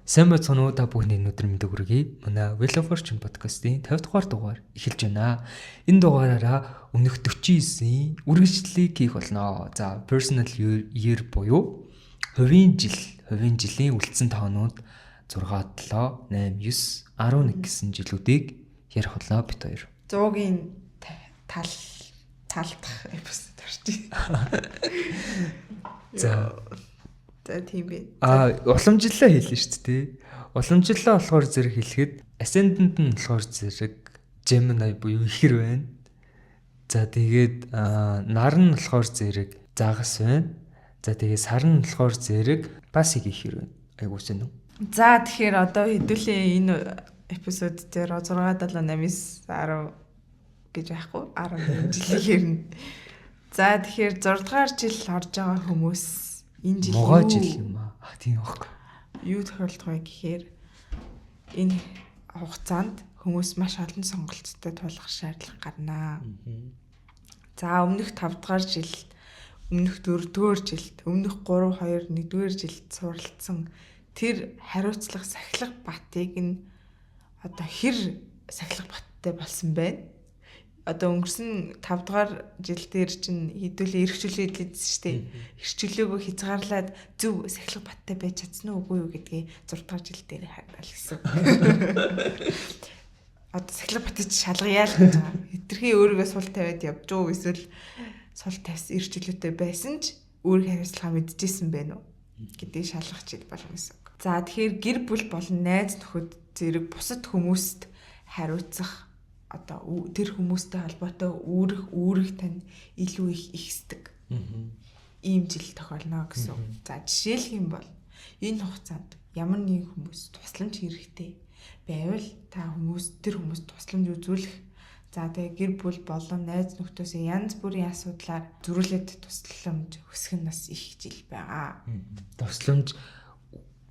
Сайн байцгаана уу та бүхний өнөөдөр мэдээ хүргэе. Манай Well of Fortune podcast-ийн 50 дугаар дугаар эхэлж байна. Энэ дугаараараа өмнөх 49-ийн үргэлжлэлийг хийх болно. За, personal year буюу хувийн жилийн үлдсэн тоонууд 6, 7, 8, 9, 11 гэсэн жилүүдийг ярих болно бит хоёр. 100-ийн талдах эпизод орчих. За тийм бэ. Уламжлалаа хэлнэ шүү дээ. Уламжлалаа болохоор зэрэг хэлэхэд ascendant нь болохоор зэрэг Gemini буюу ихэр байна. За тэгээд нар нь болохоор зэрэг загас байна. За тэгээд сар нь болохоор зэрэг бас их ихэр байна. Айгуусан уу? За тэгэхээр одоо хэдүүлээ энэ эпизод дээр 6, 7, 8, 10 гэж байхгүй 11 жилийн хэрнэ. За тэгэхээр 6 дугаар жил орж байгаа хүмүүс энэ жил мугаа жил юм аа. Тийм байхгүй. Юу тохиолдох вэ гэхээр энэ хугацаанд хүмүүс маш олон сонголттой тулах шаардлага гарнаа. За өмнөх 5 дугаар жил, өмнөх 4 дугаар жилд, өмнөх 3, 2, 1 дугаар жилд суралцсан тэр хариуцлага сахилга батыг нь одоо хэр сахилга баттай болсон бэ? Одоо өнгөрсөн 5 дугаар жил дээр чинь хэдүүлээ эрхчлүүлээд лээдсэн шүү дээ. Эрхчлөөгөө хязгаарлаад зөв сахилга баттай байж чадсан уу үгүй юу гэдгийг 6 дугаар жил дээр хараад гэсэн. Одоо сахилга батыг шалгая л гэж байгаа. Хэтэрхий өөрийгөө сул тавиад явж уу эсвэл сул тавьсан эрхчлөөтэй байсан ч өөрийнхөө хариуцлага мэдчихсэн байх уу гэдгийг шалгах жил болно гэсэн. За тэгэхээр гэр бүл болон найз нөхөд зэрэг бусад хүмүүст хариуцах одоо тэр хүмүүстэй холбоотой үүрэг тань илүү их ихсдэг. Ийм жил тохиолно гэсэн. За жишээлх юм бол энэ хугацаанд ямар нэгэн хүмүүс тусламж хэрэгтэй байвал та тэр хүмүүст тусламж үзүүлэх. За тэгээ гэр бүл болон найз нөхдөсөө янз бүрийн асуудлаар зөрүүлээд тусламж өсгөх нь бас их жил байгаа. Тусламж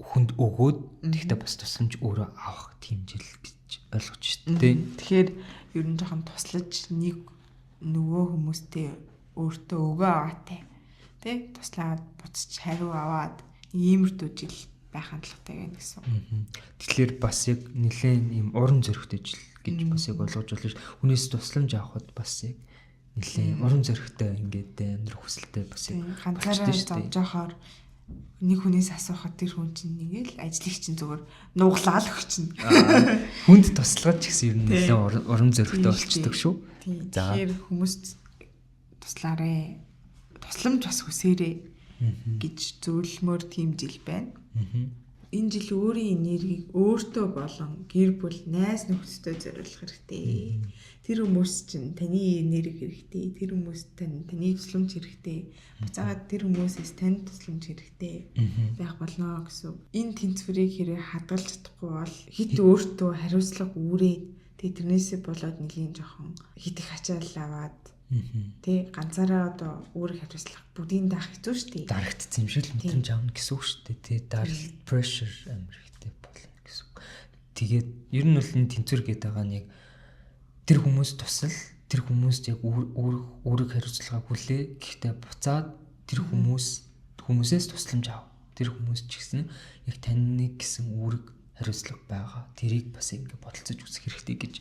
хүнд өгөөд тэгтээ бас тусламж өөрөө авах тийм жил гэж ойлгож шүү дээ. Тэгэхээр ер нь жоохон туслаж нэг нөгөө хүмүүстэй өөртөө өгөө аваатай. Тэ туслаад буцаж хариу аваад иймэрдүү жил байх хандлагатай байна гэсэн. Тэгэхээр бас яг нэлээд ийм урам зоригтой жил гэж бас яг ойлгож болно ш. Хүнээс тусламж авахд бас яг нэлээд урам зоригтой ингээд амьдрах хүсэлтэй бас яг ганцаараа зовж байхаар нэг хүнээс асуухад тэр хүн чинь нэгэл ажлыг чинь зүгээр нууглаад өгчин. Хүнд туслаж гэсэн юм нэлээд урам зоригтой болчдөг шүү. За тэгэхээр хүмүүст туслаарэ. Тусламж бас хүсээрэй гэж зөвлөмөр тийм жил байна. Энэ жил өөрийн энергийг өөртөө болон гэр бүл найз нөхдөдөө зориулах хэрэгтэй. Тэр хүмүүс чинь таны энерги хэрэгтэй. Тэр хүмүүс таны тусламж хэрэгтэй. Буцаагаад тэр хүмүүсээс танд тусламж хэрэгтэй байх болно гэсэн. Энэ тэнцвэрийг хэрэг хадгалж чадахгүй бол хит өөртөө хариуцлага үүрээд тэрнээсээ болоод нэлийн жоохон хит их ачаал аваад тэ ганцаараа одоо өөрийн хариуцлага бүгдийг даах хэцүү шүү дээ. Дарагдсан юм шиг л мэдрэмж авна гэсэн үг шүү дээ. Тэ дарал pressure амар ихтэй болно гэсэн үг. Тэгээд ер нь бол энэ тэнцвэр гэдэг байгаа нь яг тэр хүмүүс тусал тэр хүмүүст яг өөрийг хариуцлага хүлээ. Гэхдээ буцаад тэр хүмүүсээс тусламж ав. Тэр хүмүүс ч гэсэн яг таны гэсэн үүрэг хариуцлага байгаа. Тэрийг бас ингэ бодолцож үзэх хэрэгтэй гэж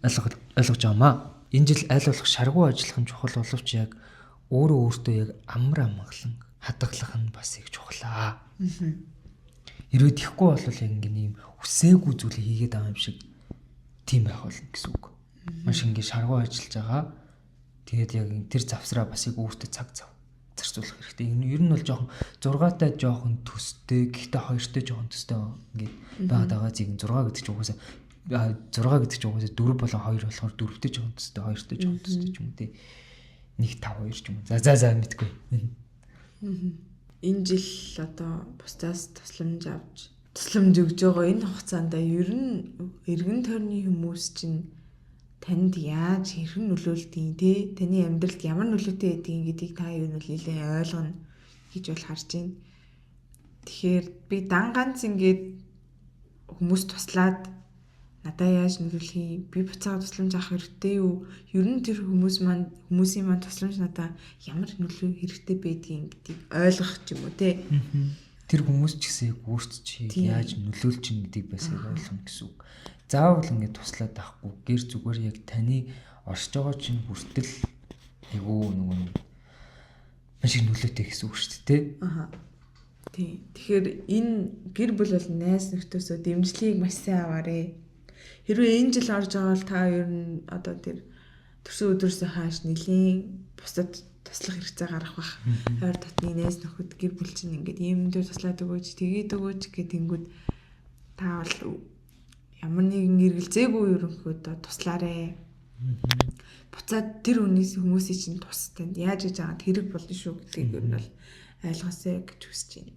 ойлгож байгаамаа. Энэ жил аль болох шаргуу ажиллах нь чухал боловч яг өөртөө яг амар амгалан хадгалах нь бас их чухлаа. Хэрвээ тийхгүй бол яг ингэ ийм үсээгүй зүйлийг хийгээд байгаа юм шиг тийм байх болно гэсэн үг. Маш ингэ шаргуу ажиллаж байгаа. Тэгээд яг тэр завсраа бас яг өөртөө цаг зарцуулах хэрэгтэй. Ер нь бол жоохон 6-тай жоохон төстэй, гэхдээ 2-тай жоохон төстэй ингээд байгаад байгаа зэг 6 гэдэг чинь угаасаа 6 гэдэг чинь угаасаа 4 болон 2 болохоор 4-тэй жоохон төстэй, 2-тэй жоохон төстэй ч юм уу те. 1, 5, 2 ч юм уу. За мэдгүй. Энэ жил одоо бусдаас тусламж өгж байгаа энэ хугацаанд ер нь эргэн тойрны хүмүүс чинь танд яаж хэрхэн нөлөөлдөг те таны амьдралд ямар нөлөөтэй байдгийг гэдгийг та юу нөлөөлөө ойлгоно гэж бол харж байна. Тэгэхээр би дан ганц ингээд хүмүүс туслаад надаа яаж нөлөөлөхий би буцаад тусламж авах хэрэгтэй юу? Ер нь тэр хүмүүсийн маань тусламж надаа ямар нөлөө хэрэгтэй байдгийг гэдгийг ойлгох юм уу те. тэр хүмүүс ч гэсэн яг өөрт чи яаж нөлөөлж ийн гэдгийг бас ойлгоно гэсэн үг. Заавал ингэ туслаад авахгүй гэр зүгээр яг таны оршиж байгаа чинь хүртэл айгүй нөгөө маш их нөлөөтэй гэсэн үг шүү дээ. Аха. Тийм. Тэгэхээр энэ гэр бүл бол найз нөхдөсөө дэмжлэгийг маш сайн аваарэ. Хэрвээ энэ жил орж байгаа бол та ер нь одоо тэр төрсөн өдрөөсөө хааш нэлийн бусдад туслах хэрэгцээ гарах бах. Ойр дотны найз нөхөд гэр бүл чинь ингээд ийм дээр туслаад өгөөч, тэгээд өгөөч гэх тэнгүүд та бол ямар нэгэн эргэлзээгүй ерөнхийдөө туслаарэ. Буцаад тэр хүмүүсийн чинь тус танд яаж хийж байгаа хэрэг болно шүү гэдгийг ер нь бол ойлгосоо гэж хүсэж байна.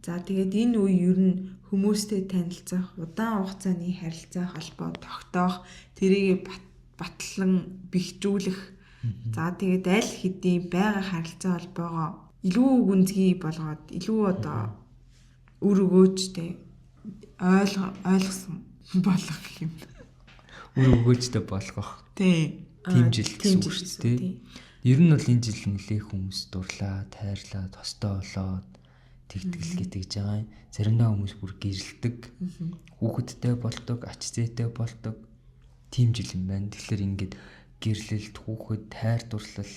За тэгээд энэ үе ер нь хүмүүстэй танилцах, удаан хугацааны харилцаа холбоо тогтоох, тэрийг батлан бэхжүүлэх. За тэгээд аль хэдийн байгаа харилцаа холбоогоо илүү гүнзгий болгоод илүү одоо өр өгөөжтэй ойлгосон болгох гэх юм. Өр өгөөжтэй болгох. Тийм жил гэсэн үг шүү дээ. Ер нь бол энэ жил нэлээх хүмүүс дурлаа, тайрлаа, тостой болоод тэгтгэл гэж байгаа юм. Заримдаа хүмүүс бүр гэрэлдэг, хүүхэдтэй болдог, ач зээтэй болдог. Тийм жил юм байна. Тэгэхээр ингээд гэрлэлт, хүүхэд, тайр дурлал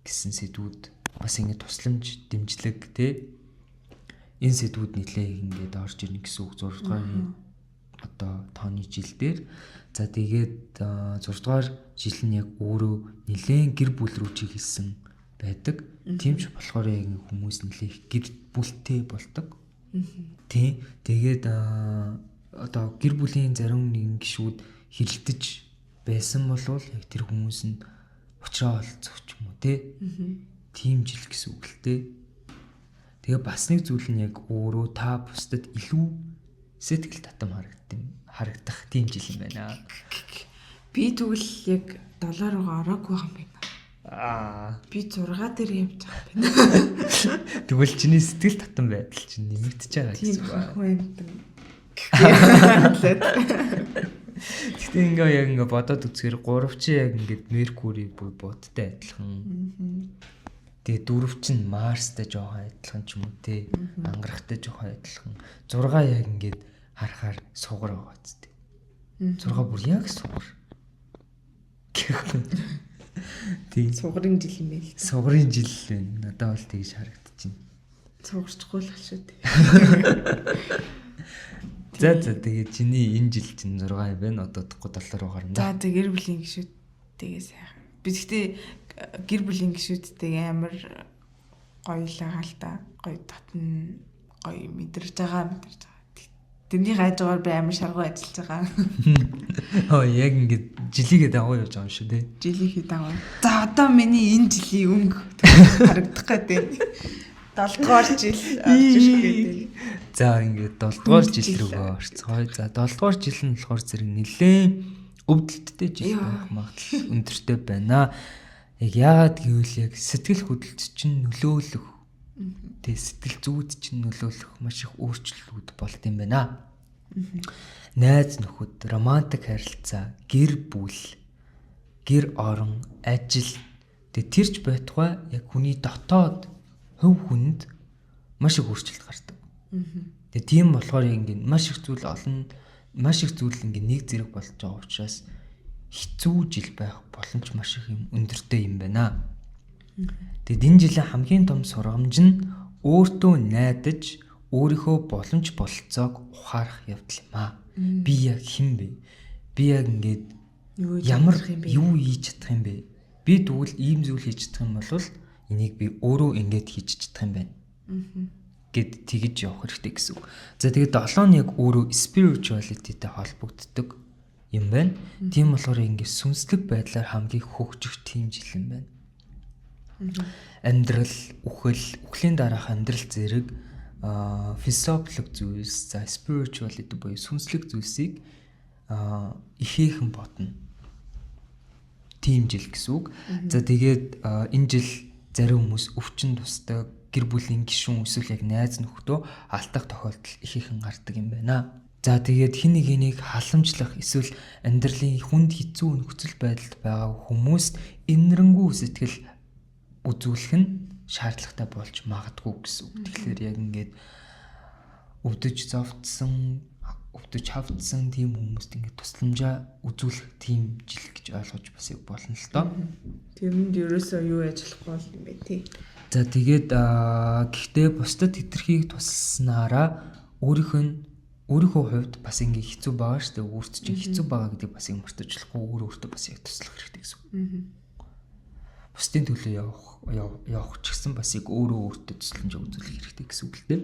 гэсэн сэдвүүд бас ингээд тусламж, дэмжлэг тий. Энэ сэдвүүд нэлээх ингээд орж ирнэ гэсэн үг 6 дугаар одоо тооны жил дээр. За тэгээд 6 дугаар жил нь яг өөрөө нэлээд гэр бүл рүү чиглэсэн байдаг. Тийм ч болохоор яг хүмүүс нэлээд гэр бүлтэй болдог. Тийм. Тэгээд одоо гэр бүлийн зарим нэгэн гишүүд хэрэлдэж байсан болвол яг тэр хүмүүс нь уучраа олцох ч юм уу тий. Тийм жил гэсэн үг л дээ. Тэгээ бас нэг зүйл нь яг өөрөө та бусдад илүү сэтгэл татам харагдах тийм жил юм байна. Би тэгвэл яг $7 руугаа ороогүй юм байна. Би 6 дээр явж байгаа юм байна. Тэгвэл чиний сэтгэл татам байдал чинь нэмэгдэж байгаа гэсэн үг. Тэгтээ ингээ яг ингээ бодоод үзэхээр 3 чи яг ингээд Меркури буй будтай адилхан. Тэгээ 4 чинь Марстай жоохон адилхан ч юм уу те. Ангарахтай жоохон адилхан. 6 яг ингээд харахаар сугар байгаа зү. 6 бүр яг сугар. Тийм. Сугарын жил юм байл. Сугарын жил байна. Надад бол тэгж харагдчихэв. Сугарчгүй л шүү дээ. За тэгээ чиний энэ жил чинь 6 юм байна. Одоо дахгүй $7 руу гарна. За гэр бүлийн гишүүдтэйгээ сайхан. Би гэхдээ гэр бүлийн гишүүдтэйгээ амар гоёлаа л та. Гоё татна, гоё мэдэрж байгаа. Тэрний хажуугаар би амар шаргуу ажиллаж байгаа. Яг ингээд жилигээ дагуу явж байгаа юм шүү дээ. Жилийнхээ дагуу. За одоо миний энэ жилийн өнгө харагдах гэдэг. 7 дугаар жил орж ирэх гэдэг. За ингээд 7 дугаар жил рүүгээ орцгоё. За 7 дугаар жил нь болохоор зэрэг нэлээд өвдөлттэй жил байх магадлал өндөртэй байна. Яг яагаад гэвэл яг сэтгэл хөдлөлт чинь нөлөөлөх. Тэгээ сэтгэл зүйд чинь нөлөөлөх маш их өөрчлөлтүүд болд юм байна. Найз нөхөд, романтик харилцаа, гэр бүл, гэр орон, ажил тэгээ тэрч байтугай яг хүний дотоод хөв хүнд маш их өөрчлөлт гардаг. Тэгээ тийм болохоор ингээд маш их зүйл ингээд нэг зэрэг болж байгаа учраас хэцүү жил байх боломж маш их юм өндөртэй юм байна. Тэгэд энэ жилийн хамгийн том сургамж нь өөртөө найдаж өөрийнхөө боломж бололцоог ухаарах явдал юм аа. Би яг хэн бэ? Би яг ингээд ямар юу хийж чадах юм бэ? Би тэгвэл ийм зүйл хийж чадах юм бол энийг би өөрөө ингээд хийж чадах юм байна. Гэт тэгж явах хэрэгтэй гэсэн үг. За тэгээд 7 нь яг өөрөө spirituality-тэй холбогддог юм байна. Тийм болохоор ингээд сүнслэг байдлаар хамгийн хөгжих тийм жил юм байна. Амьдрал, үхлийн дараах амьдрал зэрэг философик зүйлс, за spirituality буюу сүнслэг зүйлсийг ихээхэн бодно. Тийм жил гэсэн үг. За тэгээд энэ жил зарим хүмүүс өвчин тусдаг, гэр бүлийн гишүүн эсвэл яг найз нөхдөө алдах тохиолдол ихээхэн гардаг юм байна. За тэгээд хин нэг энийг халамжлах эсвэл амьдралын хүнд хэцүү нөхцөл байдалд байгаа хүмүүст инэрэнгүү сэтгэл үзүүлэх нь шаардлагатай болж магадгүй гэсэн үг. Тэгэхээр яг ингээд өвдөж зовдсон, өвдөж хавдсан тийм хүмүүст ингээд тусламжаа үзүүлэх тийм жил гэж ойлгож бас болно л доо. Тэрэнд ерөөсөө юу ажиллахгүй бол юм бэ тий. За тэгээд гэхдээ бусдад хэтэрхийг тусалснараа өөрийнхөө хувьд бас ингээ хэцүү байгаа шүү дээ. Өөрт чинь хэцүү байгаа гэдэг бас юм мартажлахгүй өөртөө бас яг туслах хэрэгтэй гэсэн үг. Бусдын төлөө явах ч гэсэн бас яг өөртөө тусламж үзүүлэх хэрэгтэй гэсэн үг л дээ.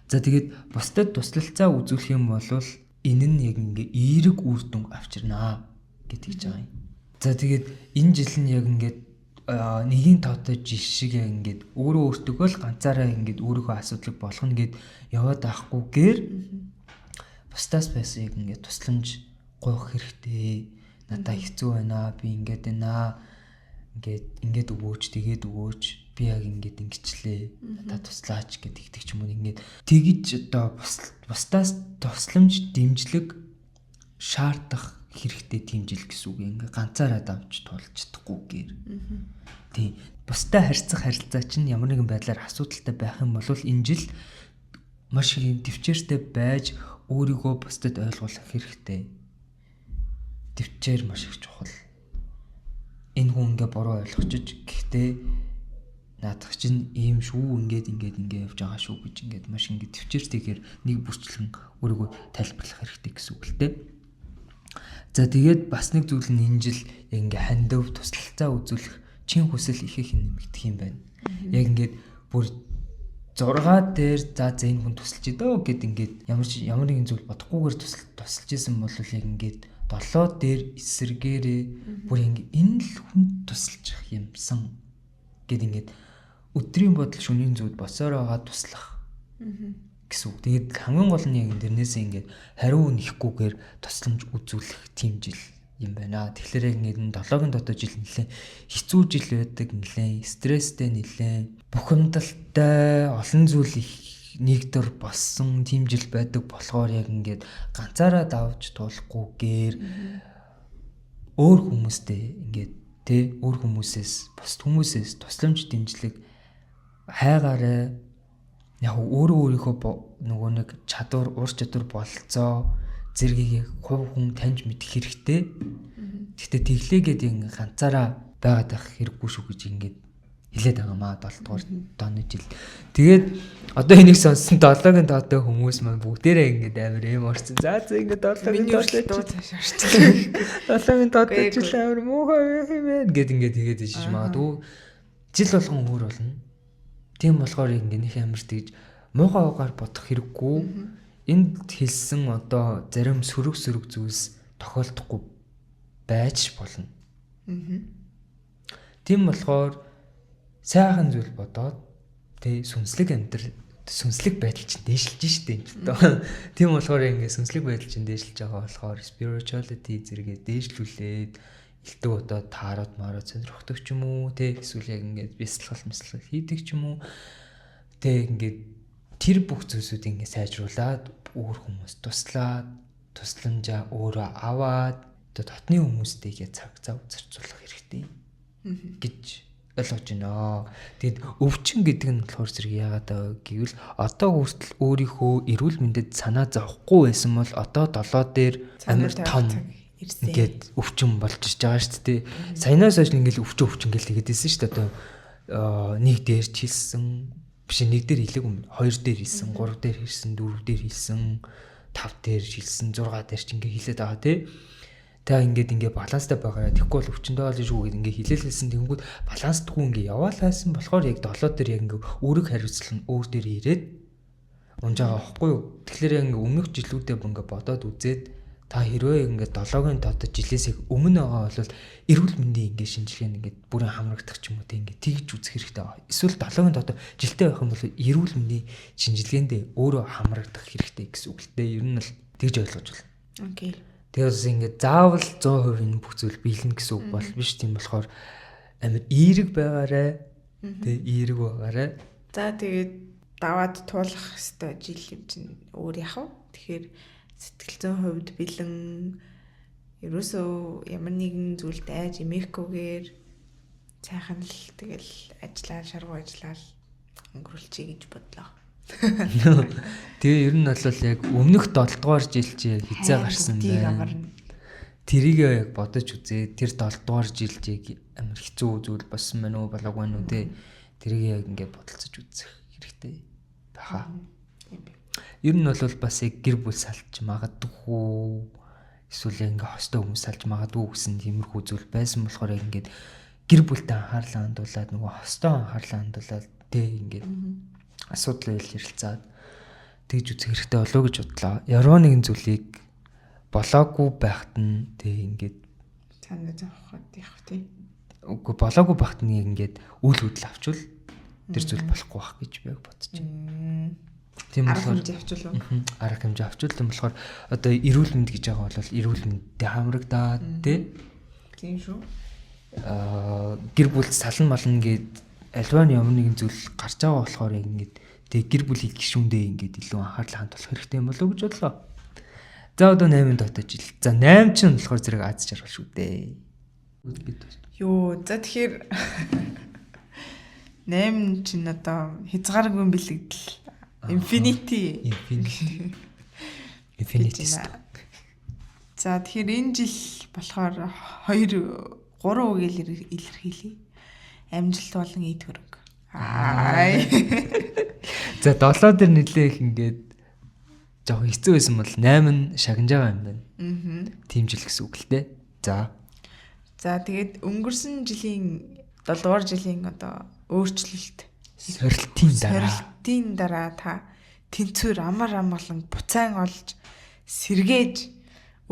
За тэгээд бусдад туслалцаа үзүүлэх юм бол энэ нь яг ингээ эерэг үр дүн авчирнаа гэж байгаа юм. За тэгээд энэ жил нь яг ингээд нэгийн тоотой жил шиг яг ингээд өөртөө л ганцаараа ингээд өөрийнхөө асуудлыг болгоно гэд яваад байхгүйгээр бусдаас бас яг ингээд тусламж гуйх хэрэгтэй. Надаа хэцүү байна. Би ингээд байна. Ингээд өгөөч, тэгээд өгөөч. Би яг ингээд ингэчлээ. Надаа туслаач гэдэг ч юм уу ингээд тэгж одоо бусдаас тусламж дэмжлэг шаардах хэрэгтэй тийм жил гэсэн үг. Ингээ ганцаараа давж тулж чадахгүйгээр. Тийм. Бусдаа харьцах харилцаа чинь ямар нэгэн байдлаар асуудалтай байх юм бол энэ жил маш их төвчээртэй байж өөрийгөө бусдад ойлгуулах хэрэгтэй. Төвчээр маш их чухал. Энэ хүн ингээ буруу ойлгочиж гэхдээ наадах чинь ийм шүү ингээд явж байгаа шүү гэж ингээд маш ингээ төвчээртэйгээр нэг бүрчлэн өөрийгөө тайлбарлах хэрэгтэй гэсэн үг л дээ. За тэгээд бас нэг зүйл нь энэ жил яг ингээ хандив туслалцаа үзүүлэх чин хүсэл их нэмэгдэх юм байна. Яг ингээд бүр 6 дээр за энэ хүн тусалж идөө гэд ингээд ямар нэгэн зүйл бодохгүйгээр тусалж исэн бол яг ингээд 7 дээр эсэргээрээ бүр ингээд энэ л хүн тусалж юмсан гэд ингээд өдрийн бодол шөнийн зүуд босоор байгаа туслах гэсэн үг. Тэгээд хамгийн гол нь яг энэ дэрнээсээ ингээд хариу нэхгүйгээр тусламж үзүүлэх тийм жил юм байна. Тэгэхээр яг ингээд 7-гийн дотоод жил нэлээ хэцүү жил байдаг, нэлээ стресстэй, нэлээ бухимдалтай, олон зүйл их нэгдэр болсон тийм жил байдаг болохоор яг ингээд ганцаараа давж туулахгүйгээр өөр хүмүүстэй ингээд өөр хүмүүсээс бусд хүмүүсээс тусламж дэмжлэг хайгаараа яг өөрийнхөө нөгөө нэг чадвар, ур чадвар болцоо зэргийг хувь хүн таньж мэдэх хэрэгтэй. Гэхдээ тэглээгээд ингээ ганцаараа байгаад байх хэрэггүй шүү гэж ингээд хэлээд байгаа маа 7 дугаар дооны жил. Тэгээд одоо энийг сонссон 7-гийн тоотой хүмүүс маань бүгдээрээ ингээд амар юм орсон. За ингээд 7-гийн тоотой цааш орчихлоо. 7-гийн тоотой жил амар муухай юм байна гэд ингээд тэгээд ижиж магадгүй жил болгон өөр болно. Тийм болохоор ингээд нэг амар тэгж муухай угаар бодох хэрэггүй. Энд хэлсэн одоо зарим сөрөг зүйлс тохиолдохгүй байж болно. Тийм болохоор сайхан зүйл бодоод сүнслэг байдал чинь дээшилж штэ энэ доо. Тийм болохоор ингээд сүнслэг байдал чинь дээшилж байгаа болохоор spirituality зэрэгээ дээшлүүлээд элдэг одоо таарууд мараа сонирхдаг ч юм уу эсвэл яг ингээд бясалгал хийдэг ч юм уу ингээд тэр бүх зүйлсүүдийг ингээд сайжруулад өөр хүмүүс туслаад тусламжаа өөрөө аваад дотны хүмүүстэйгээ цаг зав зарцуулах хэрэгтэй гэж ойлгож байна. Тэгэд өвчин гэдэг нь болохоор зэрэг яагаад гэвэл одоо хүртэл өөрийнхөө эрүүл мэндэд санаа зовхгүй байсан бол одоо 7 дээр амар том ингээд өвчин болж иж байгаа шүү дээ. Саянаас хойш ингээд өвчин гэл тэгээд хэлсэн шүү дээ. Одоо нэг дээр ч хэлсэн биш нэг дээр хэлэг өмнө 2 дээр хэлсэн 3 дээр хэлсэн 4 дээр хэлсэн 5 дээр хэлсэн 6 дээр ч ингээд хэлээд байгаа тий. Та ингээд баланстай байгаараа тэгэхгүй бол өвчнөд болж шүү гэд ингээд хилээлсэн тэнгүүд баланстгүй ингээд яваалаасан болохоор яг 7 дээр яг ингээд өөрийг хариуцлан өөр дээр ирээд унж байгаа байхгүй юу. Тэгэхээр яг ингээд өмнөх жилүүдэд ингээд бодоод үзээд та хэрвээ ингээд 7-гийн тоотой жилээс өмнө байгаа бол эрүүл мэндийн ингээд шинжилгээ ингээд бүрэн хамрагдах ч юм уу те ингээд тэгж үзэх хэрэгтэй байгаа. Эсвэл 7-гийн тоотой жилтэй байх юм бол эрүүл мэндийн шинжилгээндээ өөрөө хамрагдах хэрэгтэй гэсэн үг л дээ. Ер нь л тэгж ойлгож байна. Окей. Тэгээс ингээд заавал 100% энэ бүх зүйл биелнэ гэсэн үг бол биш. Тийм болохоор амар эерэг байгаарэ. Тэ эерэг байгаарэ. За тэгээд даваад туулах хэвээр жил юм чинь өөр яах вэ? Тэгэхээр сэтгэл зүйн хувьд бэлэн ерөөсөө ямар нэгэн зүйлд айж эмээхгүйгээр сайхан л тэгэл ажиллаа шаргуу ажиллаа өнгөрүүлчихье гэж бодлоо. Тэгээ ер нь бол яг өмнөх 7 дугаар жил чи хизээ гарсан байна. Тэрийг яг бодож үзээ. Тэр 7 дугаар жилд яг амар хэцүү зүйл болсон байна уу болоогүй байна уу те. Тэрийг яг ингээд бодолцож үзэх хэрэгтэй баха. Ер нь бол бас яг гэр бүл салж магадгүй эсвэл ингээ хостой хүмүүс салж магадгүй гэсэн тиймэрхүү зүйл байсан болохоор яг ингээд гэр бүлтэй анхаарлаа хандуулаад нөгөө хостой анхаарлаа хандуулаад тэ ингээд асуудал ярилцаад тэгж үзэх хэрэгтэй болоо гэж бодлоо. Яруу нэгэн зүйлийг болоогүй байхад нь тэ ингээд цаанаа заахад явах тий. Үгүй болоогүй байхад нь ингээд үйл хөдлөл авчвал тэр зүйл болохгүй байх гэж би бодож байна. Тийм болохоор арга хэмжээ авчвал тийм болохоор одоо эрүүл мэнд гэж байгаа бол эрүүл мэндэд хамрагдаад тий. Тийм шүү. Гэр бүл салан мална гэд альва нь ямар нэгэн зүйл гарч байгаа болохоор ингээд тэг гэр бүлийн гишүүндээ ингээд илүү анхаарал хандуулах хэрэгтэй юм болов уу гэж бодлоо. За одоо 8 дотоод жил. За 8 ч нь болохоор зэрэг аз жаргал шүү дээ. Йоо, за тэгэхээр 8 чинь одоо хязгааргүй бэлэгдэл. Infinity. За тэгэхээр энэ жил болохоор 3 үгээр илэрхийлье. Амжилт болон эд хөрөнгө. За 7 дээр нэлээх ингээд жоо хэцүү байсан бол 8 нь шагнаж байгаа юм байна. Тийм жил гэсэн үг л дээ. За тэгээд өнгөрсөн жилийн 7 дугаар жилийн одоо өөрчлөлт сорилтын дараа та тэнцвэр амар амгалан буцаан олж сэргээж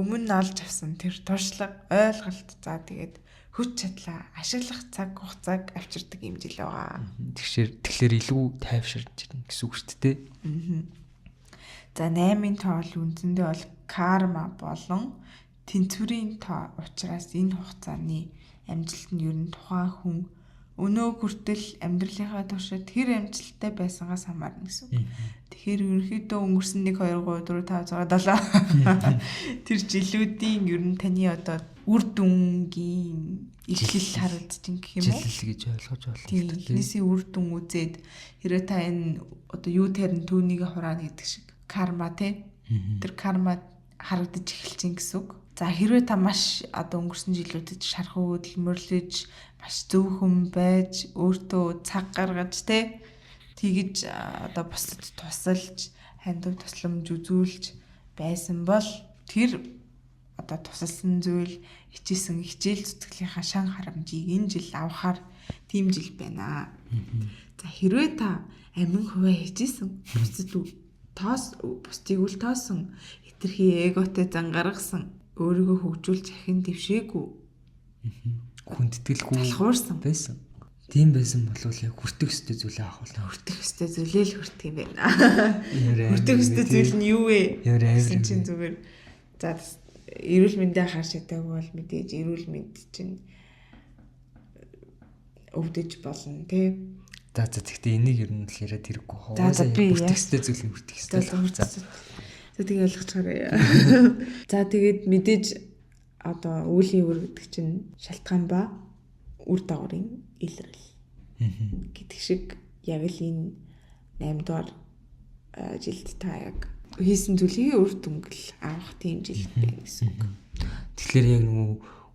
өмнө нь олж авсан тэр туршлага ойлголт за тэгээд хүч чадлаа ашиглах цаг хугацааг авчирдаг юм жил байгаа. Тэгэхээр илүү тайвширч ирнэ гэсэн үг шүү дээ. За 8-ын тоо бол үндсэндээ бол карма болон тэнцвэрийн тоо учраас энэ хугацааны амжилт нь ер нь тухайн хүн өнөө хүртэл амьдралынхаа туршид хэр амжилттай байсангаас хамаарна гэсэн үг. Тэгэхээр ерөнхийдөө өнгөрсөн 1 2 3 4 5 6 7 тэр жилүүдийн ер нь таны одоо үр дүнгийн эхлэл харагдаж ин гэх юм уу? Жилэл гэж ойлгож байна. Тийм. Эхнээсээ үр дүн үзээд хэрэг та энэ одоо юу тарин түүнийг хураана гэдэг шиг карма тий. Тэр карма харагдаж эхэлж ин гэсэн үг. За хэрвээ та маш одоо өнгөрсөн жилүүдэд шархуу хөдөлмөрлөж маш зөвхөн байж өөртөө цаг гаргаж те тэгж одоо бусдад тусалж хандив тусламж үзүүлж байсан бол тэр одоо тусалсан зүйл хичээсэн хичээл зүтгэлийнхаа шан харамжийг энэ жил авахар тийм жил байна. За хэрвээ та амин хуваа хичээсэн бусдыг үл тоосон хитрхи эготой зан гаргасан өөрийгөө хөгжүүлж ахин дэвшээгүй хүндэтгэлгүй талхуурсан байсан. Тийм байсан болов яг хүртэх ёстой зүйлээ авах болно. Хүртэх ёстой зүйлээ л хүртэх юм байна. Хүртэх ёстой зүйл нь юу вэ? Гэсэн чинь зүгээр за эрүүл мэндээ хар шатаагүй бол мэдээж эрүүл мэнд чинь өвдөж болно тий. За тэгтээ энийг ер нь л яриад хэрэггүй хоо. Хүртэх ёстой зүйлийг хүртэх ёстой. За тэгээ ойлгочихорой. За тэгээд мэдээж одоо үеийн үр гэдэг чинь шалтгаан ба үр дагаврын илрэл гэдэг шиг яг л энэ 8 дугаар жилд та яг хийсэн зүйлийн үр дүнгэл авах тийм жил байна гэсэн үг. Тэгэхээр яг нөгөө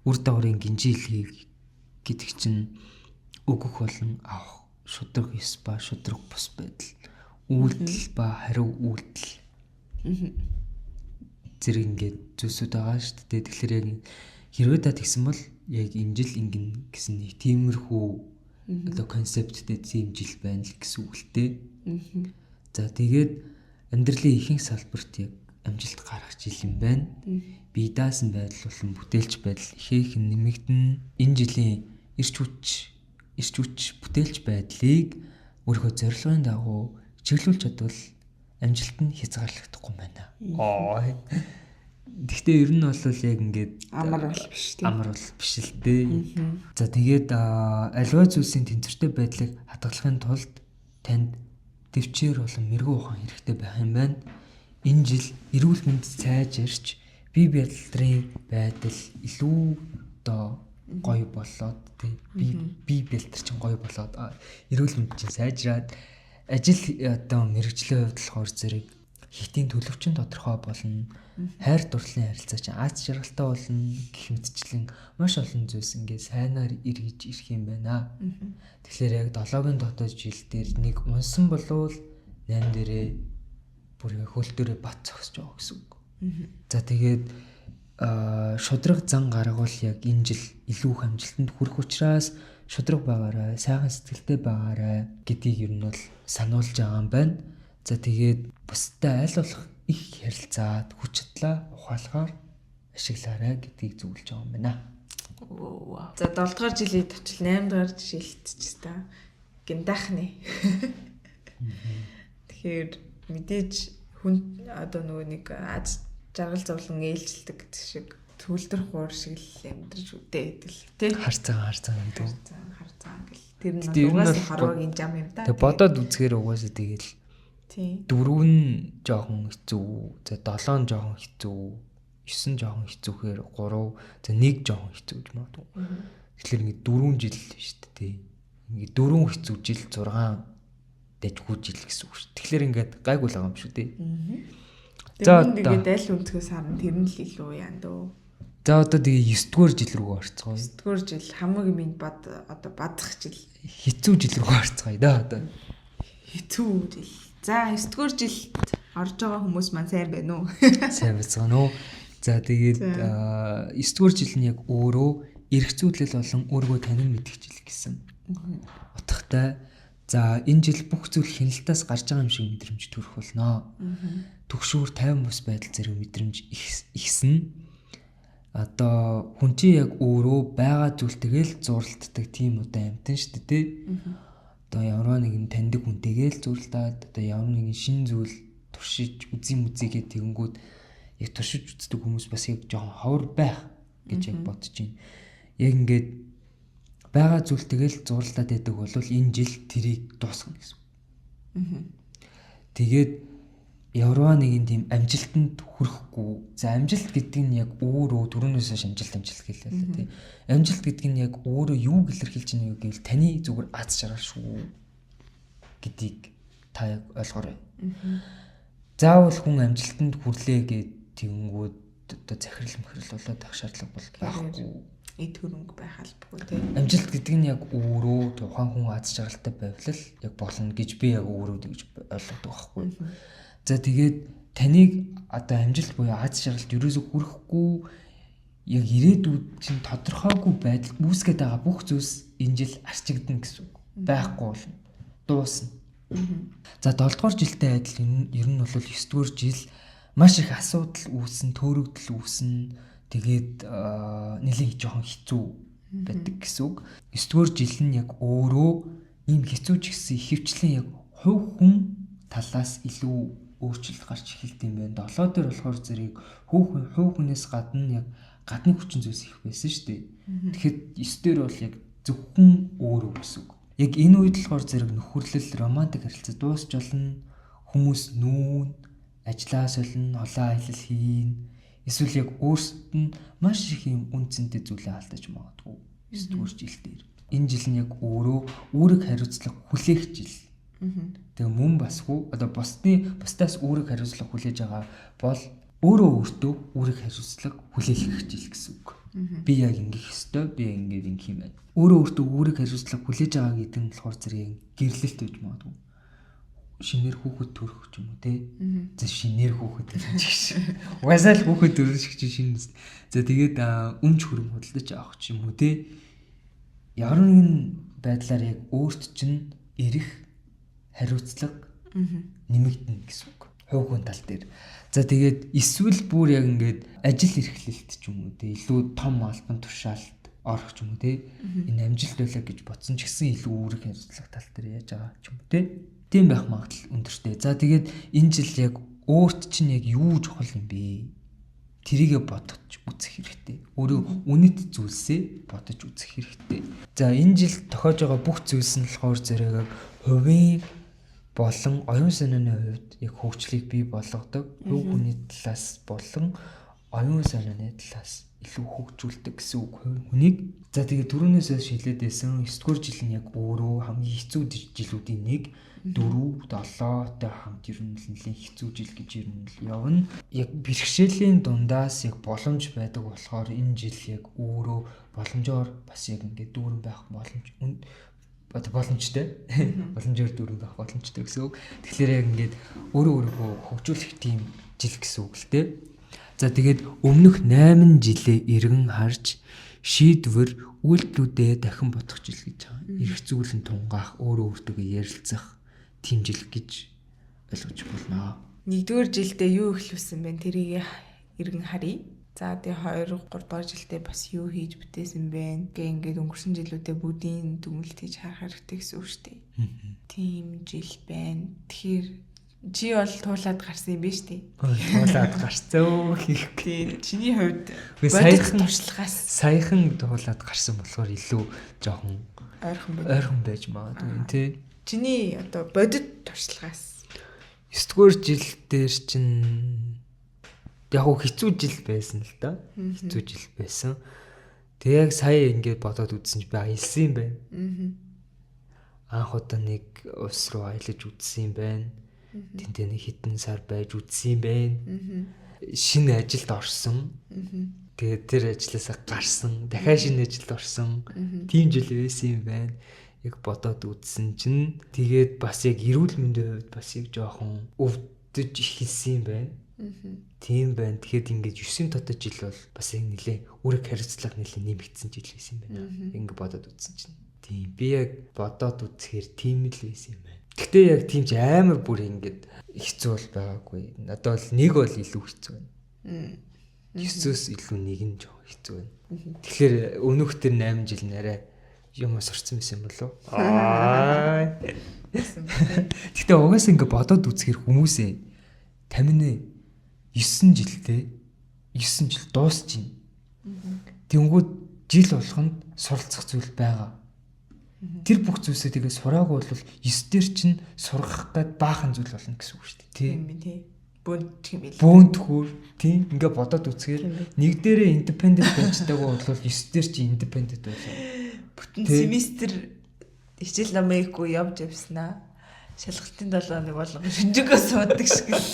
үр дагаврын гинжийлхийг гэдэг чинь өгөх болон авах шудраг ёс ба шудраг бус байдал үйлдэл ба хариу үйлдэл зэрэг ингээд зүйлсүүд байгаа шүү дээ. Тэгэхээр яг хэрвээ та тэгсэн бол яг энэ жил ингэн гэсэн нэг тиймэрхүү одоо концепттэй тийм жил байна л гэсэн үг л дээ. За тэгээд амьдралын ихэнх салбарт яг амжилт гаргах жил юм байна. Бие даасан байдал болон бүтээлч байдал ихээхэн нэмэгдэн энэ жилийн эрч хүч бүтээлч байдлыг өөрийнхөө зорилгын дагуу чиглүүлж чадвал амжилт нь хязгаарлагдахгүй байна. Гэхдээ ер нь бол яг ингээд амар бол биш тийм. Амар бол биш л дээ. За тэгээд аливаа зүйлсийн тэнцвэртэй байдлыг хадгалахын тулд танд төвчээр болон мэрэгүү ухаан хэрэгтэй байх юм байна. Энэ жил эрүүл мэнд сайжирч бие бэлтрийн байдал илүү одоо гоё болоод тий бие бэлтэр чинь гоё болоод эрүүл мэнд чинь сайжраад ажил одоо мэрэгжлийн хувьд болохоор зэрэг хитийн төлөвчин тодорхой болно. Хайр дурлалын харилцаа чинь аз жаргалтай болно гэх мэтчлэн маш олон зүйлс ингээд сайнаар эргэж ирэх юм байна. Тэгэхээр яг 7-гийн дотоод жил дээр нэг унсан болвол 8 дээрээ бүр хөл дээрээ бат зогсож байгаа гэсэн үг. За тэгээд шудраг зан гаргавал яг энэ жил илүү их амжилтанд хүрэх учраас шудраг байгаарай, сайхан сэтгэлтэй байгаарай гэдгийг ер нь бол сануулж байгаа юм байна. За тэгээд бусдад аль болох их харилцаад хүч чадлаа ухаалгаар ашиглаарай гэдгийг зөвлөж байгаа юм байна. За 7 дугаар жилийн төвчл 8 дугаар жилд ч та гиндаахны. Тэгэхээр мэдээж хүн одоо нөгөө нэг аз жаргал зовлон ээлжилдэг гэдэг шиг төлдөр хуур шиг л амьдрж үдээд л тий. Харцаа гэдэг. Харцаа гэл. Тэр нь угаасаа хорвогийн зам юм да. Тэг бодоод үзэхээр угаасаа тэгэл тий. 4 нь жоохон хэцүү, за 7 жоохон хэцүү, 9 жоохон хэцүүхээр 3, за 1 жоохон хэцүү гэж магадгүй. Тэгэхээр ингэ 4 жил шүү дээ тий. Ингэ 4 хэцүү жил 6 дэжгүй жил гэсэн үг шүү. Тэгэхээр ингээд гайгүй л байгаа юм шүү дээ. За тэгээд аль өнцгөөс харна тэр нь л илүү яан дөө. За одоо тэгээ 9 дугаар жил рүү орцгоо. 9 дугаар жил хамгийн минь одоо бадах жил. Хэцүү жил рүү орцгоо да одоо. Хэцүү жил. За 9 дугаар жилд орж байгаа хүмүүс маань сайн байна уу? Сайн байна уу? За тэгээд 9 дугаар жил нь яг өөрөө эргцүүлэл болон өөрийгөө танин мэдэх жил гэсэн. Утгатай. За энэ жил бүх зүйл хяналтаас гарч байгаа юм шиг мэдрэмж төрөх болно. Төгшүүр 50 бус байдал зэрэг мэдрэмж ихсэн. Одоо хүн чинь яг өөрөө байгаа зүйлтэйгээл зурлалддаг тийм одоо амтэн шүү дээ тий. Одоо ямар нэгэн таньдаг хүнтэйгээл зурлаад одоо ямар нэгэн шинэ зүйл туршиж үзье тэгэнгүүт яг туршиж үздэг хүмүүс бас яг жоохон ховор байх гэж яг бодож байна. Яг ингээд байгаа зүйлтэйгээл зурлаад байдаг бол энэ жил тэрийг дуусгана гэсэн. Тэгээд явраа нэгэн тийм амжилтанд хүрэхгүй. За амжилт гэдэг нь яг өөрөө түрүүнээс хойш амжилт гэлээ л тий. Амжилт гэдэг нь яг өөрөө юу илэрхийлж байгаа юм гэвэл таны зүгээр аз жаргал шүү гэдгийг та яг ойлгоорой. Заавал хүн амжилтанд хүрлээ гэд тэгэнгүүт одоо захирал болоод байх шаардлага бол байхгүй. Эд хөрөнгө байх албагүй тий. Амжилт гэдэг нь яг өөрөө тухайн хүн аз жаргалтай байвал яг болно гэж би яг өөрөө тэгж ойлгодог байхгүй. За тэгээд таныг одоо амжилт буюу аз жаргалд ерөөсөө хүрэхгүй яг ирээдүйд чинь тодорхойгүй байдал үүсгэж байгаа бүх зүйлс энэ жил арчигдана гэсэн үг. Байхгүй болно. Дуусна. За 7 дугаар жилтэй адил ер нь бол 9 дугаар жил маш их асуудал үүснэ, төөрөгдөл үүснэ. Тэгээд нэлээд жоохон хэцүү байдаг гэсэн үг. 9 дугаар жил нь яг өөрөө ийм хэцүү ч гэсэн ихэвчлэн яг хувь хүн талаас илүү өөрчлөлт гарч эхэлт юм байна. 7 дээр болохоор зэрэг хувь хүнээс гадна яг гадны хүчин зүйлс их байсан шүү дээ. Тэгэхэд 9 дээр бол яг зөвхөн өөрөө гэсэн үг. Яг энэ үед болохоор зэрэг нөхөрлөл, романтик харилцаа дуусч болно. Хүмүүс нүүн, ажлаа солино, олон аялал хийн. Эсвэл яг өөрсдөд нь маш их юм үнцэнтэй зүйлээ алдаж магадгүй. 9 дугаар жил дээр. Энэ жил нь яг өөрөө үүрэг хариуцлага хүлээх жил. Тэгээ мөн басгүй одоо бусдаас үүрэг хариуцлага хүлээж байгаа бол өөрөө өөртөө үүрэг хариуцлага хүлээх жил гэсэн үг. Би яг ингэх ёстой, би яг ингэж ингэх юм байна. Өөрөө өөртөө үүрэг хариуцлага хүлээж байгаа гэдэг нь болохоор зэрэг гэрлэлт байж магадгүй. Шинээр хүүхэд төрөх ч юм уу те. За шинээр хүүхэд гэж шиг. Угаасаа л хүүхэд төрөх шиг шинэ. За тэгээд өмч хөрөнгө худалдаж авах ч юм уу те. Ямар нэгэн байдлаар яг өөрт чинь ирэх хариуцлага нэмэгдэнэ гэсэн үг. Хувь хүн тал дээр. За тэгээд эсвэл бүр яг ингээд ажил эрхлэлт ч юм уу те. Илүү том албан тушаалд орох ч юм уу те. Энэ амжилт байлаа гэж бодсон ч гэсэн илүү үүрэг хариуцлага тал дээр яаж байгаа ч юм уу те. Тийм байх магадлал өндөртэй. За тэгээд энэ жил яг өөрт чинь яг юу чухал юм бэ? Тэрийгэ бодож үзэх хэрэгтэй. Өөрөө үнэт зүйлсээ бодож үзэх хэрэгтэй. За энэ жил тохиож байгаа бүх зүйлс нь болохоор зэрэг хувийн болон оюун санааны хувьд яг хөгжлийг бий болгодог. Хувь хүний талаас болон оюун санааны талаас илүү хөгжүүлдэг гэсэн үг хүнийг. За тэгээд түрүүнээс шилээд байсан 9-р жил нь яг өөрөө хамгийн хэцүү жилүүдийн нэг 4, 7-тай хамт ер нь нэлээд хэцүү жил гэж ер нь явна. Яг бэрхшээлийн дундаас яг боломж байдаг болохоор энэ жил яг өөрөө боломжоор бас яг ингээд дүүрэн байх боломжтой. Боломжоор дүүрэн байх боломжтой гэсэн үг. Тэгэхээр яг ингээд өөрийгөө хөгжүүлэх тийм жил гэсэн үг л дээ. За тэгээд өмнөх 8 жилээ эргэн харж шийдвэр үйлдэлүүдээ дахин бодох жил гэж байгаа. Ирэх зүйлэн тунгаах, өөрөө өөртөө ярилцах тийм жил гэж ойлгож байна. 1-р жилдээ юу ихлүүлсэн бэ? Тэрийг эргэн харъя. За тэгээ 2, 3 жилдээ бас юу хийж бүтээсэн бэ? Ингээд өнгөрсөн жилүүдээ бүгдийн дүгнэлт хийж харах хэрэгтэй гэсэн үг шүү дээ. Тийм жил байна. Тэгэхээр чи бол туулаад гарсан юм биш үү? Туулаад гарцаа хийхгүй. Чиний хувьд саяхан туршлагаас саяхан туулаад гарсан болохоор илүү жоохон ойрхон байж магадгүй тий. Чиний одоо бодит туршлагаас 9-р жил дээр чинь яг хэцүү жил байсан л да. Хэцүү жил байсан. Тэг яг сая ингээд бодоод үзсэн чи би аялсан юм байна. Анх удаа нэг улс руу аялаж үзсэн юм байна. Тэнтэй нэг хитэн сар байж үзсэн юм байна. Шинэ ажилд орсон. Тэгээд тэр ажлаасаа гарсан. Дахиад шинэ ажилд орсон. Тийм жил байсан юм байна. Яг бодоод үзсэн чинь тэгээд бас яг эрүүл мэндийн хувьд бас яг жоохон өвдөж ихсэн юм байна. Тийм байна. Тэгэхээр ингээд 9 дотоод жил бол бас яг нэлээ үүрэг хариуцлага нэлээ нэмэгдсэн жил байсан юм байна. Ингээд бодоод үзсэн чинь. Тийм би яг бодоод үзэхээр тийм л байсан юм байна. Гэхдээ яг тийм ч амар бүр ингээд хэцүү бол байгаагүй. Надад бол нэг бол илүү хэцүү байна. 9-өөс илүү нэг нь жоохон хэцүү байна. Тэгэхээр өнөөх тэр 8 жил нэрээ юм сурцсан байсан юм болов. Гэхдээ угаасаа ингээд бодоод үзэхээр хүмүүсээ тамины 9 жилдээ 9 жил дуусч байна. Тэнгүүд жил болгонд суралцах зүйл байгаа. Тэр бүх зүйлсээ тэгээ сураагүй бол 9 дээр чинь сургах гээд баахан зүйл болно гэсэн үг шүү дээ. Тийм тий. Бөөнтгөх юм билээ. Бөөнтгөр тийм ингээ бодоод үзэхээр нэг дээрээ independent байжтайгаа бол 9 дээр чинь independent байлаа. Бүтэн семестр хичээл намайггүй явж явснаа. Шалгалтын 7 хоног болгон шүнжээгөө суудаг шиг л.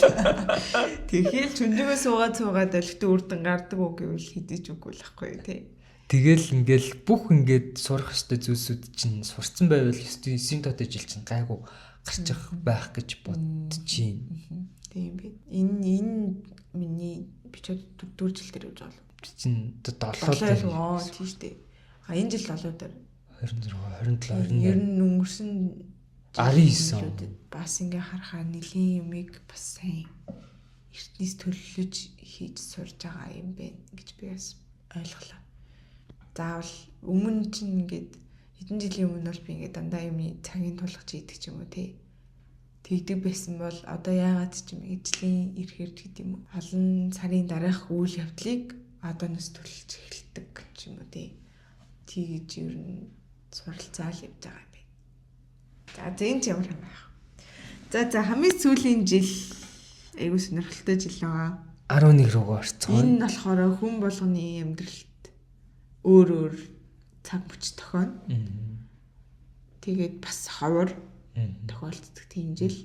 Тэгээл шүнжээгөө суугаад өлтөө үрдэн гардаг уу гэвэл хидэж үгүй л ахгүй тий. Тэгэл ингээл бүх ингээд сурах ёстой зүйлсүүд чинь сурцсан байвал 9 дотоод жил чинь гайгүй гарчих байх гэж бодож байна. Тийм би. Энэ миний бичээд 4 жил дээр явж байгаа. Чинь 7 дээр. Тийм шүү дээ. А энэ жил 7 дээр 26, 27, 28. Ер нь өнгөрсөн 19 бас ингээ харахаар нэлийн юмыг бас сайн эртнээс төлөвлөж хийж сурж байгаа юм байна гэж би бас ойлголоо. Заавал өмнө чинь ингээд хэдэн жилийн өмнө бол би ингээд дандаа юмны цагийн тулгаж ийдэг ч юм уу тий. Тэгдэг байсан бол одоо яагаад ч юм ижлийн ирэхээр гэдэг юм уу. Олон сарын дараах үйл явдлыг одооноос төлөвлөж эхэлдэг ч юм уу тий. Тэгж ер нь суралцаал явж байгаа юм байна. За энэ ч ямар юм байх. За хамгийн сүүлийн жил айгуу сонирхолтой жил байгаа. 11 руугаа орцгоо. Энэ болохоор хүн болгоны амьдралд өөр цаг бүч тохино. Тэгээд бас ховор тохиолддог тийм жил.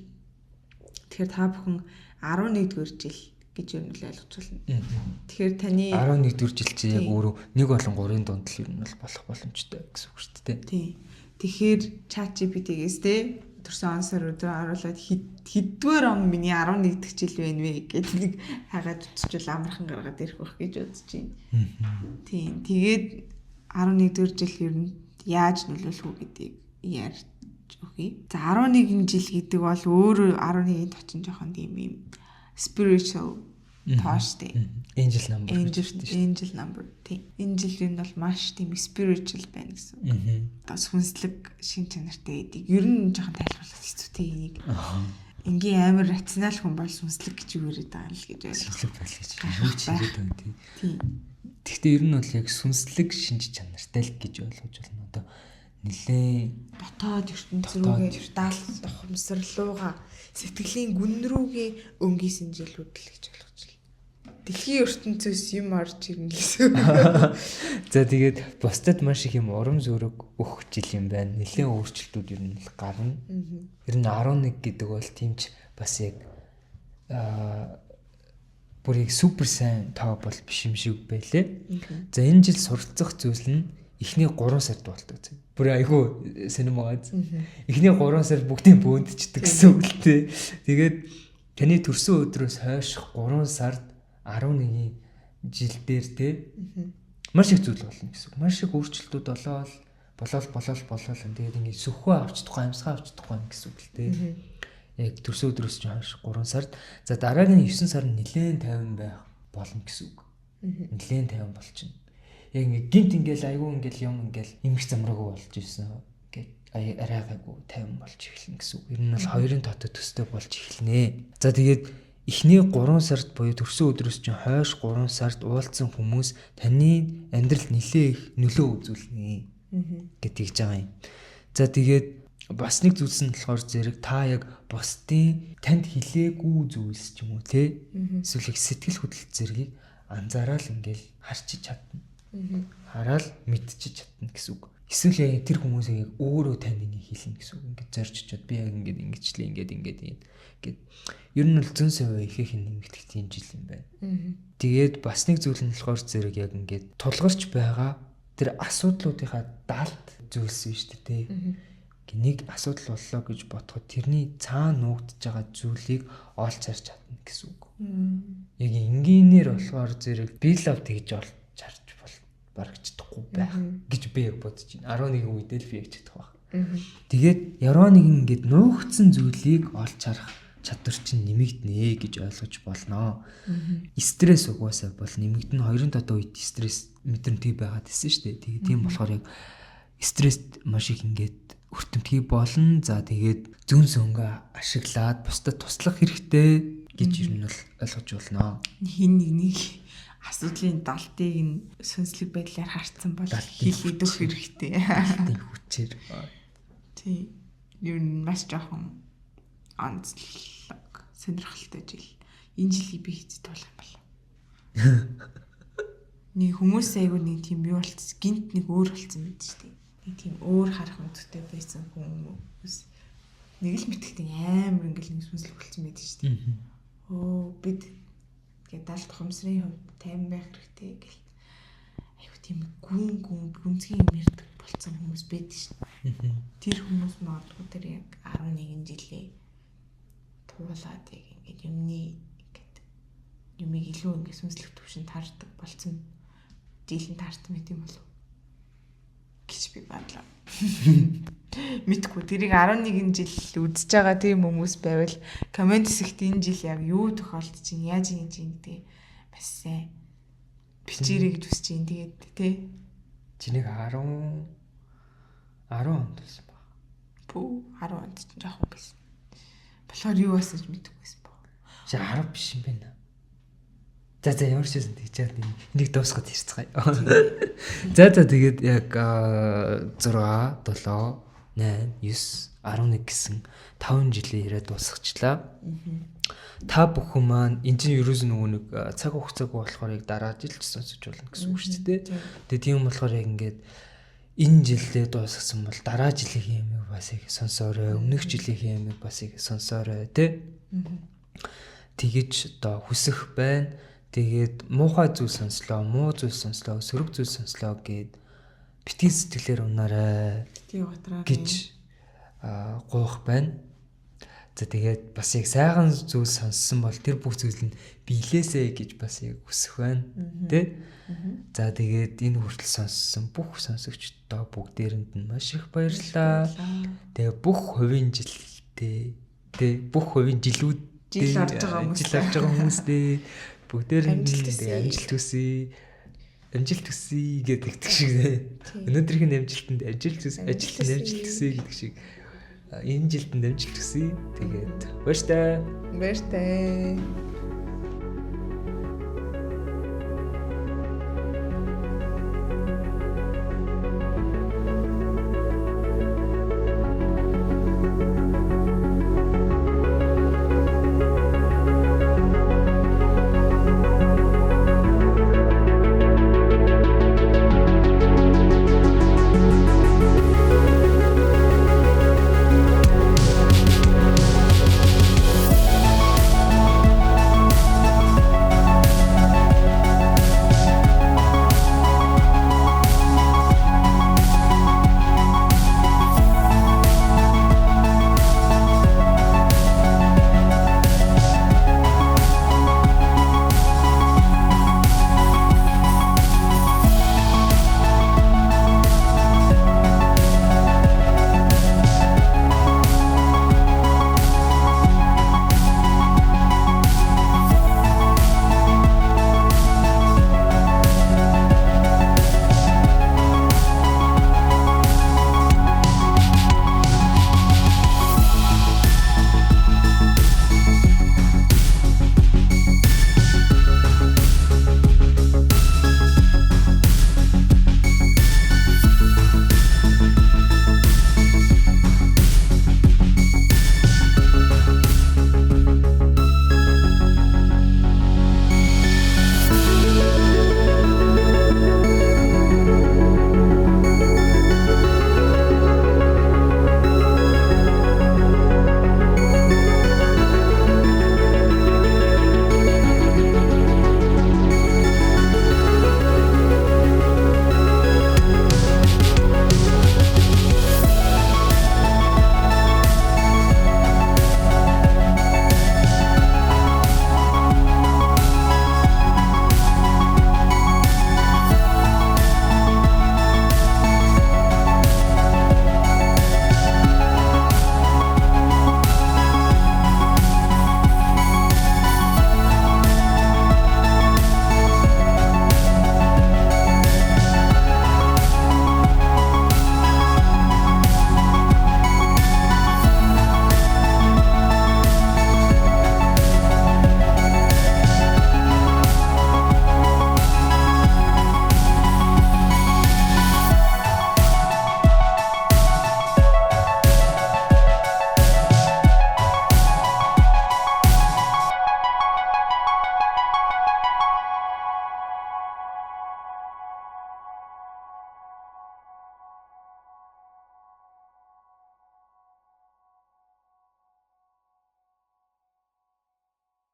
Тэгэхээр та бүхэн 11-р жил гэж юу нь ойлгож байна. Тэгэхээр таны 11-р жил чи яг өөрөө 1 болон 3-ын дунд л юу нь болох боломжтой гэсэн үг шүү дээ. Тийм. Тэгэхээр ChatGPT-гээс те төрсөн ансаар өдөр харуулад хэддүгээр он миний 11 дахь жил байна вэ гэдэг нэг хагаад утсчул амархан гаргаад ирэх байх гэж бодож байна. Тийм. Тэгээд 11-р жил ер нь яаж нөлөөлөх үү гэдгийг ярьж өгье. За 11 жил гэдэг бол өөр 11-ийн точин жоохон тийм юм spiritual тооштэй. Angel number. Angel number тийм. Энэ жилийн бол маш тийм spiritual байна гэсэн. Одоо сүнслэг шин чанартай эдийг ер нь жоохон тайлбарлах хэцүүтэй энийг. Ингийн амар рационал хүн бол сүнслэг гэж юугээд байгаа л гэж ойлгох. Сүнслэг байл гэж юу ч хэлээд байна тийм. Гэхдээ ер нь бол яг сүнслэг шинж чанартай л гэж ойлгож байна. Одоо нилээ дотоод ертөнц рүүгээ даал ухамсарлууга сэтгэлийн гүн рүүгээ өнгийсэн жилүүд л гэж ойлгож байна. дэлхийн ертөнцөөс юм орж ирнэ гэсэн. За тэгээд бусдад маш их юм урам зориг өгөх жил юм байна. Нэлээд өөрчлөлтүүд ер нь гарна. Ер нь 11 гэдэг бол тиймч бас яг бүрийг супер сайн тоо бол биш юм шиг байлээ. За энэ жил суралцах зүйл нь эхний 3 сард болдог. Бүр айгүй сонирм байгаа. Эхний 3 сард бүгдийн бөөндчдэг гэсэн үг л тээ. Тэгээд таны төрсөн өдрөөс хойш 3 сард 11 жил дээр те маш их зүйл болно гэсэн. Маш их өөрчлөлтүүд болоод тэгээд ингэ сөхөө авч чадахгүй, амьсгаа авч чадахгүй юм гэсэн үг л те. Яг төрсөн өдрөөс ч хойш 3 сард. За дараагийн 9 сар нь нэлээд 50 байх болно гэсэн үг. Нэлээд 50 болчихно. Яг ингэ гинт ингээл айгүй ингээл юм ингээл имэх замраагүй болж ирсэн. Ингээд арай гайгүй 50 болж эхэлнэ гэсэн үг. Ер нь бол хоёрын дотор төстэй болж эхэлнэ. За тэгээд эхний 3 сард буюу төрсөн өдрөөс чинь хойш 3 сард уулзсан хүмүүс таны амьдралд нэлээд их нөлөө үзүүлнэ гэдэг хийж байгаа юм. За тэгээд бас нэг зүйлс нь болохоор зэрэг та яг бусдын танд хэлээгүй зүйлс ч юм уу те эсвэл сэтгэл хөдлөлт зэргийг анзаараад ингээл харчиж чадна. Хараад мэдчиж чадна гэсэн үг. Эсвэл яг тэр хүмүүсийг яг өөрөө танд ингэ хэлнэ гэсэн үг. Ингээд зорж чад би яг ингээд ингэчлээ ингээд ер нь л 100% ихэх нэмэгдэх тийм жил юм байна. Тэгээд бас нэг зүйл нь болохоор зэрэг яг ингээд тулгарч байгаа тэр асуудлуудынхаа далд зүйлс биш үү те. Нэг асуудал боллоо гэж бодоход тэрний цаана нуугдж байгаа зүйлийг олж харж чадна гэсэн үг. Яг энгийнээр болохоор зэрэг би лав тэгж олж харж бараг чадахгүй байх гэж би яг бодож байна. 11 үедээ л би яг чадах байх. Тэгээд яруу нэгэн ингээд нуугдсан зүйлийг олж харах чадвар чинь нэмэгднэ гэж ойлгож болно. Стресс угаасаа бол нэмэгдэн хоёрын дотор үед стресс мэдрэмтгий байгаад исэн шүү дээ. Тэгээд тийм болохоор яг стресст маш их ингээд өртөмтгий болно. За тэгээд зүүн сөнгөө ашиглаад бусдад туслах хэрэгтэй гэж ер нь бол ойлгож болно. Хин нэг асуудлын далтыг нь сүнслэг байдлаар харцсан бол хэлээд өгөх хэрэгтэй. Тийм хүчээр. Тийм. Ер нь маш жоохон онцлог сонирхолтой жил. Энэ жилийг би хэзээ туулах юм бол. Нэг хүмүүс айгүй нэг тийм юу болчихсон. Гинт нэг өөр болчихсон мэт шүү дээ. Нэг тийм өөр харах үедтэй байсан хүмүүс. Нэг л мэдхтэй амар ингээл нэг сүнслэг болчихсон мэт шүү дээ. Бид гэдэг 70 тухамсрын хувьд 50 байх хэрэгтэй гэл. Айгүй тийм гүнзгий юм ярьдаг болцсон хүмүүс байдаг шүү дээ. Тэр хүмүүс магадгүй тэр яг 11 жилээ туулаад яг юмыг илүү ингээд сүнслэг төвшөнд таардаг болцсон. Дийлэн таарсан мэт юм болов гэж би бодлоо. Мэдгүй тэрийг 11 жил үзэж байгаа тийм хүмүүс байвал комент хэсэгт энэ жил яг юу тохиолдож чинь яаж ингэж юм гэдэг бас сайн бичээрэй гэж хүсэж байна. Тэгээд тий. Чинийг 10 онд байсан баг. Пүү 10 онд ч жоохон байсан. Болохоор юу басаж мэдгүй байсан баг. Чи 10 биш юм байна. За ямар ч юм тэгж чад энийг дуусгаад ирцгаая. За тэгээд яг 6, 7, 8, 9, 11 гэсэн 5 жилийн яриа дуусгачлаа. Та бүхэн маань энэ чинь ерөөс нөгөө нэг цаг хугацаагүй болохоор яг дараа жил ч сонсож болно гэсэн үг шүү дээ. Тэгээд тийм болохоор яг ингээд энэ жилдээ дуусгасан бол дараа жилийн юмыг бас их сонсоорой, өмнөх жилийн юмыг бас их сонсоорой тий. Тэгэж одоо хүсэх байна. Тэгээд муухай зүйл сонслоо, муу зүйл сонслоо, сөрөг зүйл сонслоо гэд битгий сэтгэлээр унаарай. Битгий утраа гэж гуйх байна. За тэгээд бас яг сайхан зүйл сонссон бол тэр бүх зүйл нь биелээсэ гэж бас яг хүсэх байна. Тэ? За тэгээд энэ хүртэл сонссон бүх сонсогчдоо бүгдээрэнд нь маш их баярлалаа. Тэгээ бүх хувийн жилдээ тэ бүх хувийн жилүүд жил орж байгаа хүмүүстээ бүгдээр амжилт хүсье. Амжилт хүсье гэдэг шиг. Өнөөдрийн амжилтанд амжилт хүсье гэдэг шиг. Энэ жилд амжилт хүсье. Тэгээд баяртай. Баяртай.